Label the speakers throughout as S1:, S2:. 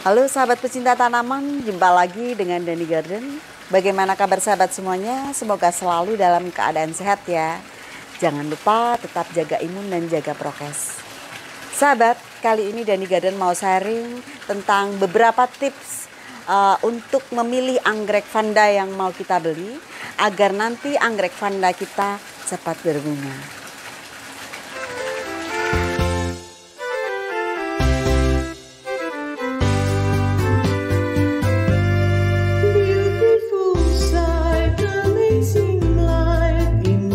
S1: Halo sahabat pecinta tanaman, jumpa lagi dengan Dani Garden. Bagaimana kabar sahabat semuanya? Semoga selalu dalam keadaan sehat ya. Jangan lupa tetap jaga imun dan jaga prokes. Sahabat, kali ini Dani Garden mau sharing tentang beberapa tips untuk memilih anggrek vanda yang mau kita beli agar nanti anggrek vanda kita cepat berbunga.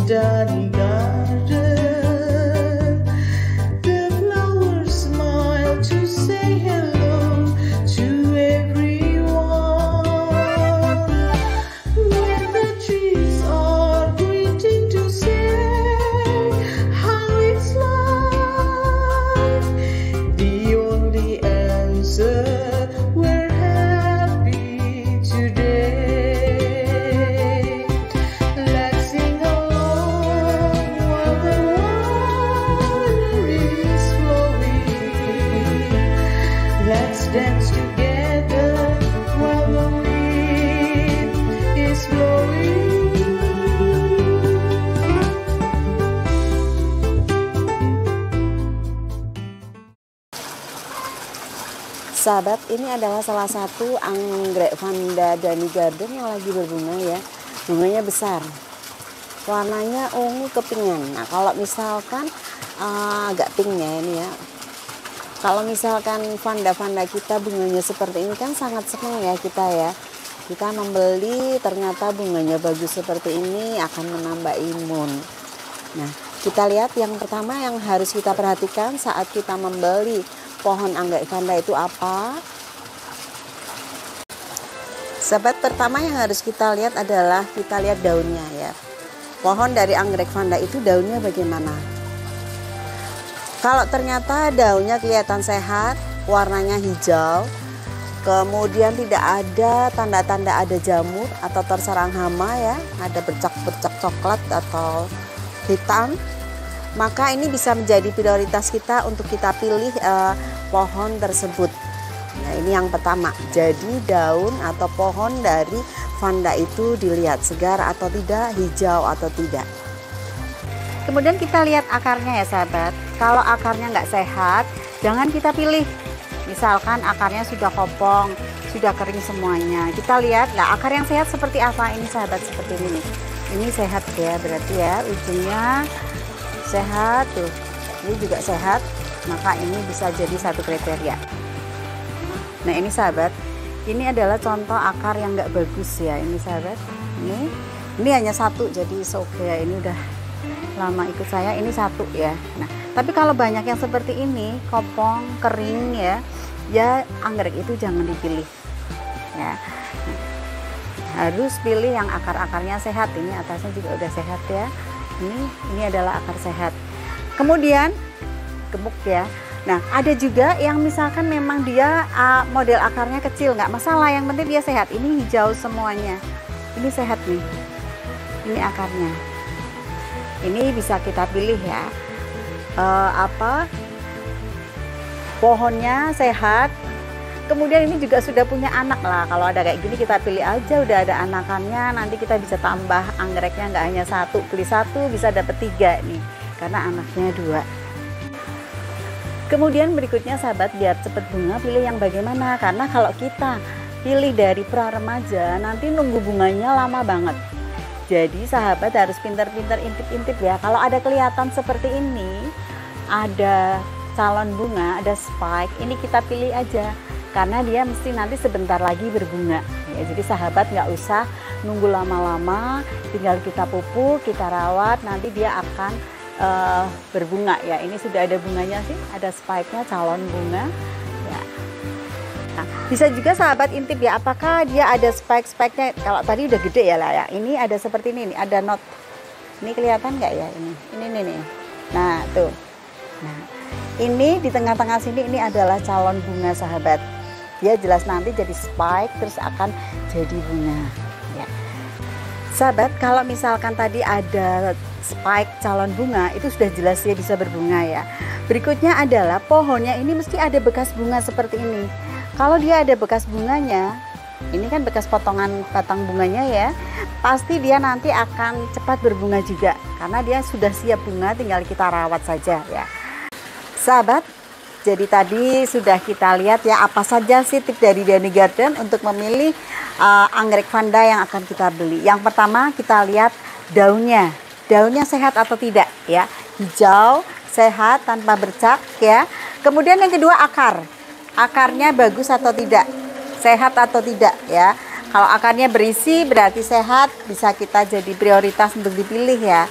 S2: Dani Garden, the flowers smile to say hello to everyone. When the trees are greeting to say how it's life, the only answer, we're happy today. Let's dance together while the wind is blowing.
S1: Sahabat, ini adalah salah satu anggrek vanda Dani Garden yang lagi berbunga ya. Bunganya besar, warnanya ungu kepingan. Nah, kalau misalkan agak pinknya ini ya. Kalau misalkan vanda-vanda kita bunganya seperti ini kan sangat senang ya kita ya. Kita membeli ternyata bunganya bagus seperti ini akan menambah imun. Nah, kita lihat yang pertama yang harus kita perhatikan saat kita membeli pohon anggrek vanda itu apa? Sahabat, pertama yang harus kita lihat adalah kita lihat daunnya ya. Pohon dari anggrek vanda itu daunnya bagaimana? Kalau ternyata daunnya kelihatan sehat, warnanya hijau, kemudian tidak ada tanda-tanda ada jamur atau terserang hama ya, ada bercak-bercak coklat atau hitam, maka ini bisa menjadi prioritas kita untuk kita pilih pohon tersebut. Nah, ini yang pertama. Jadi daun atau pohon dari vanda itu dilihat segar atau tidak, hijau atau tidak. Kemudian kita lihat akarnya ya sahabat. Kalau akarnya nggak sehat, jangan kita pilih. Misalkan akarnya sudah kopong, sudah kering semuanya. Kita lihat, nah akar yang sehat seperti apa ini sahabat, seperti ini. Ini sehat ya, berarti ya ujungnya sehat tuh. Ini juga sehat, maka ini bisa jadi satu kriteria. Nah ini sahabat, ini adalah contoh akar yang nggak bagus ya. Ini sahabat, ini hanya satu, jadi oke ya. Ini udah lama ikut saya, ini satu ya. Nah, tapi kalau banyak yang seperti ini, kopong, kering ya, ya anggrek itu jangan dipilih ya. Harus pilih yang akar-akarnya sehat. Ini atasnya juga udah sehat ya. Ini adalah akar sehat. Kemudian gemuk ya. Nah, ada juga yang misalkan memang dia model akarnya kecil, nggak masalah, yang penting dia sehat. Ini hijau semuanya. Ini sehat nih. Ini akarnya. Ini bisa kita pilih ya, pohonnya sehat, kemudian ini juga sudah punya anak lah. Kalau ada kayak gini kita pilih aja, udah ada anakannya, nanti kita bisa tambah anggreknya, nggak hanya satu, beli satu bisa dapat 3 nih, karena anaknya 2. Kemudian berikutnya sahabat, biar cepet bunga pilih yang bagaimana, karena kalau kita pilih dari pra remaja nanti nunggu bunganya lama banget. Jadi sahabat harus pintar-pintar intip-intip ya. Kalau ada kelihatan seperti ini, ada calon bunga, ada spike, ini kita pilih aja. Karena dia mesti nanti sebentar lagi berbunga. Ya, jadi sahabat nggak usah nunggu lama-lama, tinggal kita pupuk, kita rawat, nanti dia akan berbunga ya. Ini sudah ada bunganya sih, ada spike-nya, calon bunga. Ya. Nah, bisa juga sahabat intip ya, apakah dia ada spike-spike-nya. Kalau tadi udah gede ya lah ya, ini ada seperti ini, ada knot. Ini kelihatan nggak ya ini nih. Nah tuh, nah ini di tengah-tengah sini, ini adalah calon bunga sahabat. Dia jelas nanti jadi spike, terus akan jadi bunga ya. Sahabat, kalau misalkan tadi ada spike calon bunga, itu sudah jelas dia bisa berbunga ya. Berikutnya adalah pohonnya ini mesti ada bekas bunga seperti ini. Kalau dia ada bekas bunganya, ini kan bekas potongan batang bunganya ya, pasti dia nanti akan cepat berbunga juga, karena dia sudah siap bunga, tinggal kita rawat saja ya. Sahabat, jadi tadi sudah kita lihat ya apa saja sih tips dari Dani Garden untuk memilih anggrek vanda yang akan kita beli. Yang pertama kita lihat daunnya sehat atau tidak ya, hijau, sehat, tanpa bercak ya. Kemudian yang kedua akarnya bagus atau tidak, sehat atau tidak ya. Kalau akarnya berisi berarti sehat, bisa kita jadi prioritas untuk dipilih ya.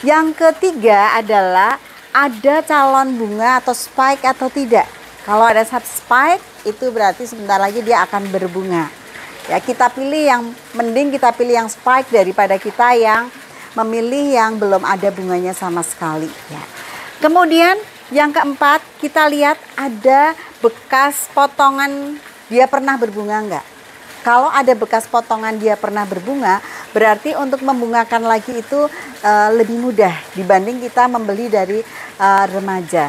S1: Yang ketiga adalah ada calon bunga atau spike atau tidak. Kalau ada spike itu berarti sebentar lagi dia akan berbunga ya. Kita pilih yang mending kita pilih yang spike daripada kita yang memilih yang belum ada bunganya sama sekali ya. Kemudian yang keempat, kita lihat ada bekas potongan dia pernah berbunga enggak. Kalau ada bekas potongan dia pernah berbunga, berarti untuk membungakan lagi itu lebih mudah dibanding kita membeli dari remaja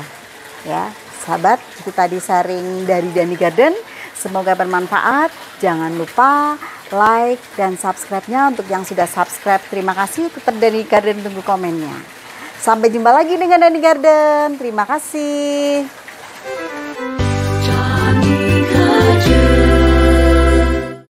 S1: ya. Sahabat, itu tadi sharing dari Dani Garden, semoga bermanfaat. Jangan lupa like dan subscribe-nya. Untuk yang sudah subscribe, terima kasih. Tetap Dani Garden, tunggu komennya. Sampai jumpa lagi dengan Dani Garden. Terima kasih.